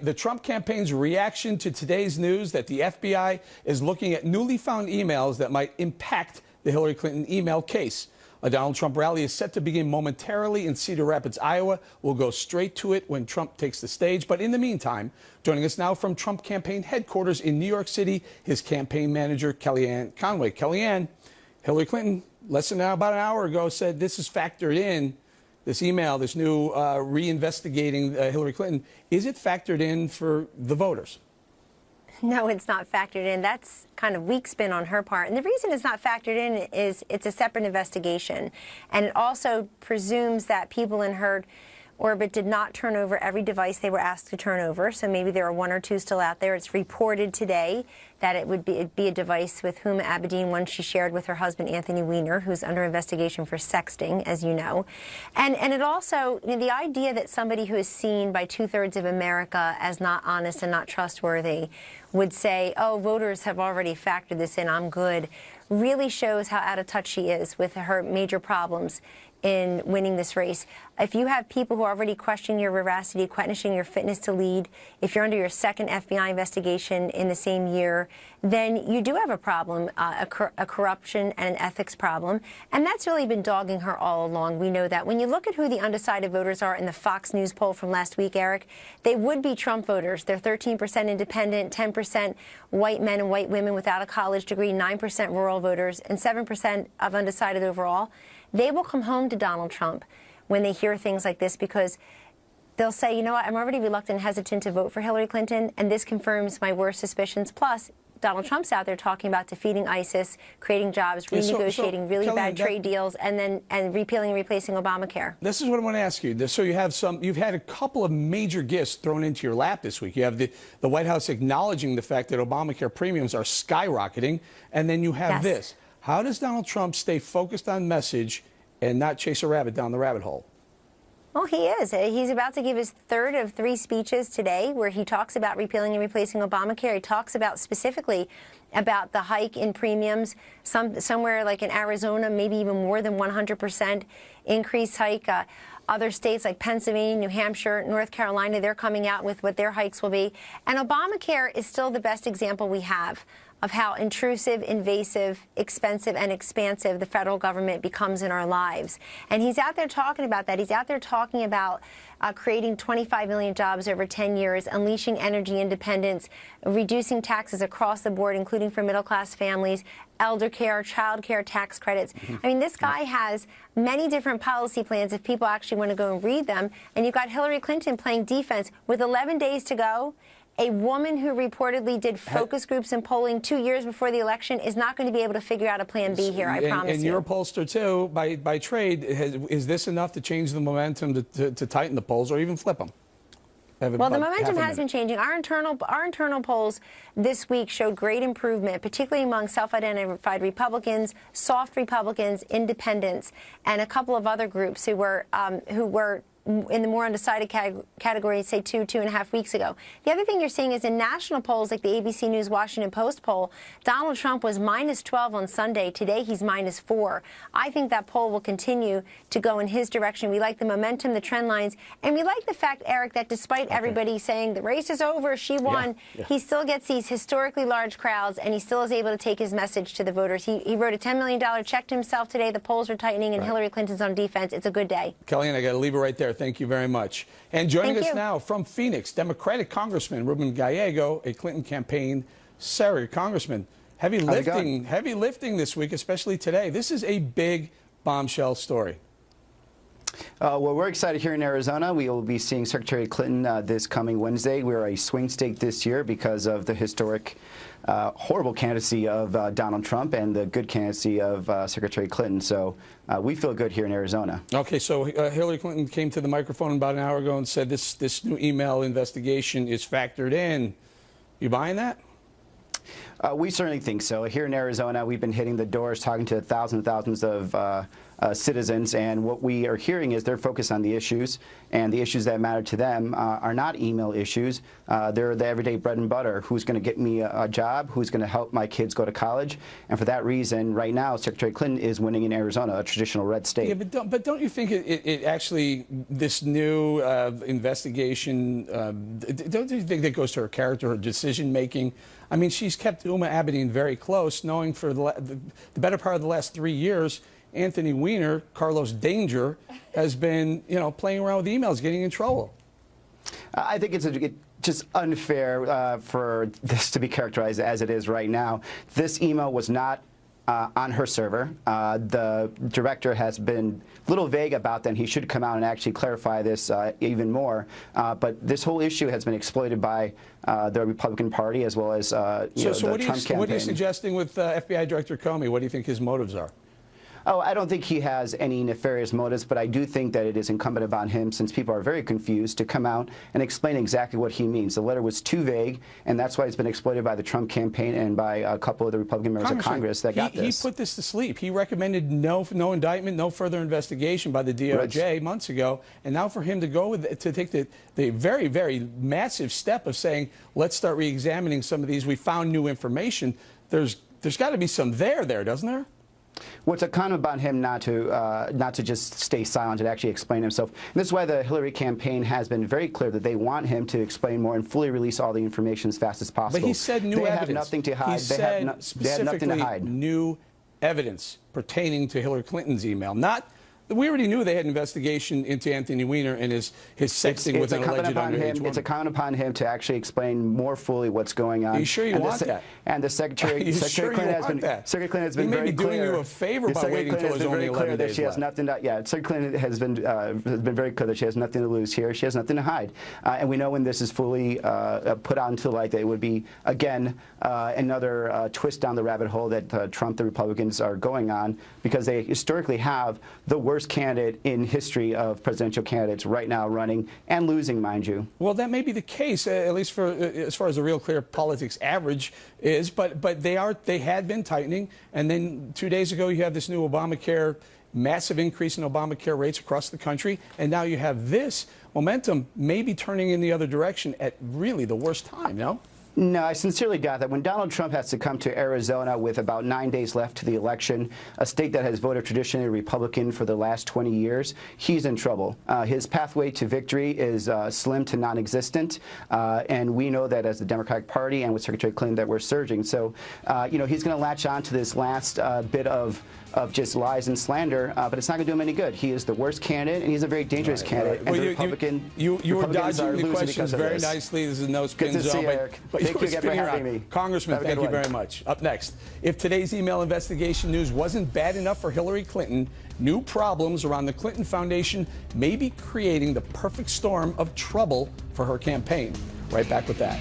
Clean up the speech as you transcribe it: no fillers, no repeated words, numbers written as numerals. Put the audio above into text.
The Trump campaign's reaction to today's news that the FBI is looking at newly found emails that might impact the Hillary Clinton email case. A Donald Trump rally is set to begin momentarily in Cedar Rapids, Iowa. We'll go straight to it when Trump takes the stage. But in the meantime, joining us now from Trump campaign headquarters in New York City, his campaign manager, Kellyanne Conway. Kellyanne, Hillary Clinton, less than about an hour ago, said this is factored in. This email, this new reinvestigating Hillary Clinton, is it factored in for the voters? No, it's not factored in. That's kind of weak spin on her part. And the reason it's not factored in is it's a separate investigation. And it also presumes that people in her orbit did not turn over every device they were asked to turn over. So maybe there are one or two still out there. It's reported today that it'd be a device with Huma Abedin, one she shared with her husband, Anthony Weiner, who's under investigation for sexting, as you know. And it also, the idea that somebody who is seen by 2/3 of America as not honest and not trustworthy would say, oh, voters have already factored this in, I'm good, really shows how out of touch she is with her major problems in winning this race. If you have people who are already questioning your veracity, questioning your fitness to lead, if you're under your second FBI investigation in the same year, then you do have a problem, a corruption and an ethics problem. And that's really been dogging her all along. We know that. When you look at who the undecided voters are in the Fox News poll from last week, Eric, they would be Trump voters. They're 13% independent, 10% white men and white women without a college degree, 9% rural voters, and 7% of undecided overall. They will come home to Donald Trump when they hear things like this because they'll say, you know what, I'm already reluctant and hesitant to vote for Hillary Clinton, and this confirms my worst suspicions. Plus, Donald Trump's out there talking about defeating ISIS, creating jobs, renegotiating really bad trade deals, and repealing and replacing Obamacare. This is what I want to ask you. So you've had a couple of major gifts thrown into your lap this week. You have the White House acknowledging the fact that Obamacare premiums are skyrocketing, and then you have this. How does Donald Trump stay focused on message and not chase a rabbit down the rabbit hole? Well, he is. He's about to give his third of 3 speeches today where he talks about repealing and replacing Obamacare. He talks about specifically about the hike in premiums, somewhere like in Arizona, maybe even more than 100% increase hike. Other states like Pennsylvania, New Hampshire, North Carolina, they're coming out with what their hikes will be. And Obamacare is still the best example we have of how intrusive, invasive, expensive, and expansive the federal government becomes in our lives. And he's out there talking about that. He's out there talking about creating 25 million jobs over 10 years, unleashing energy independence, reducing taxes across the board, including for middle-class families, elder care, child care tax credits. I mean, this guy has many different policy plans if people actually want to go and read them. And you've got Hillary Clinton playing defense with 11 days to go. A woman who reportedly did focus groups and polling 2 years before the election is not going to be able to figure out a plan B here, I promise you. And you're a pollster, too, by trade. Is this enough to change the momentum to tighten the polls or even flip them? Well, the momentum has been changing. Our internal polls this week showed great improvement, particularly among self-identified Republicans, soft Republicans, independents, and a couple of other groups who were in the more undecided category, say 2.5 weeks ago. The other thing you're seeing is in national polls like the ABC News Washington Post poll, Donald Trump was -12 on Sunday. Today he's -4. I think that poll will continue to go in his direction. We like the momentum, the trend lines, and we like the fact, Eric, that despite everybody saying the race is over, she won, he still gets these historically large crowds, and he still is able to take his message to the voters. He wrote a $10 million check to himself today. The polls are tightening, and Hillary Clinton's on defense. It's a good day. Kellyanne, I got to leave it right there. Thank you very much. And joining us now from Phoenix, Democratic Congressman Ruben Gallego, a Clinton campaign senator. Congressman, heavy lifting this week, especially today. This is a big bombshell story. Well, we're excited here in Arizona. We will be seeing Secretary Clinton this coming Wednesday. We're a swing state this year because of the historic, horrible candidacy of Donald Trump and the good candidacy of Secretary Clinton. So we feel good here in Arizona. Okay, so Hillary Clinton came to the microphone about an hour ago and said this new email investigation is factored in. You buying that? We certainly think so. Here in Arizona, we've been hitting the doors, talking to thousands and thousands of citizens. And what we are hearing is they're focused on the issues, and the issues that matter to them are not email issues. They're the everyday bread and butter. Who's going to get me a job? Who's going to help my kids go to college? And for that reason, right now, Secretary Clinton is winning in Arizona, a traditional red state. Yeah, but don't you think it actually, this new investigation, don't you think that goes to her character, her decision making? I mean, she's kept Uma Abedin very close, knowing for the better part of the last 3 years, Anthony Weiner, Carlos Danger, has been, playing around with emails, getting in trouble. I think it's just unfair for this to be characterized as it is right now. This email was not on her server. The director has been a little vague about that, and he should come out and actually clarify this even more. But this whole issue has been exploited by the Republican Party as well as the Trump campaign. What are you suggesting with FBI Director Comey? What do you think his motives are? Oh, I don't think he has any nefarious motives, but I do think that it is incumbent upon him, since people are very confused, to come out and explain exactly what he means. The letter was too vague, and that's why it's been exploited by the Trump campaign and by a couple of the Republican members of Congress that got this. He put this to sleep. He recommended no indictment, no further investigation by the DOJ months ago, and now for him to go to take the very, very massive step of saying, let's start re-examining some of these. We found new information. There's got to be some there, doesn't there? Well, it's incumbent upon him not to just stay silent and actually explain himself. And this is why the Hillary campaign has been very clear that they want him to explain more and fully release all the information as fast as possible. But he said new evidence. They have nothing to hide. They have nothing to hide. New evidence pertaining to Hillary Clinton's email. We already knew they had an investigation into Anthony Weiner and his sexting with an alleged underage woman. It's incumbent upon him to actually explain more fully what's going on. Are you sure you want that? And the Secretary Clinton has been very clear. He may be doing you a favor by waiting until there's only 11 days left. Secretary Clinton has been very clear that she has nothing to lose here. She has nothing to hide. And we know when this is fully put out into light that it would be, again, another twist down the rabbit hole that Trump, the Republicans, are going on, because they historically have the worst candidate in history of presidential candidates right now running and losing, mind you. Well, that may be the case, at least for as far as the Real Clear Politics average is, but they had been tightening, and then 2 days ago you have this new Obamacare, massive increase in Obamacare rates across the country, and now you have this momentum maybe turning in the other direction at really the worst time, no? No, I sincerely doubt that. When Donald Trump has to come to Arizona with about 9 days left to the election, a state that has voted traditionally Republican for the last 20 years, he's in trouble. His pathway to victory is slim to non-existent, and we know that as the Democratic Party and with Secretary Clinton that we're surging. So, he's going to latch on to this last bit of just lies and slander, but it's not going to do him any good. He is the worst candidate, and he's a very dangerous candidate. Well, and you were dodging the questions very nicely. This is a no-spin zone. Good to see you, Eric. Thank you again for having me. Congressman, thank you very much. Up next, if today's email investigation news wasn't bad enough for Hillary Clinton, new problems around the Clinton Foundation may be creating the perfect storm of trouble for her campaign. Right back with that.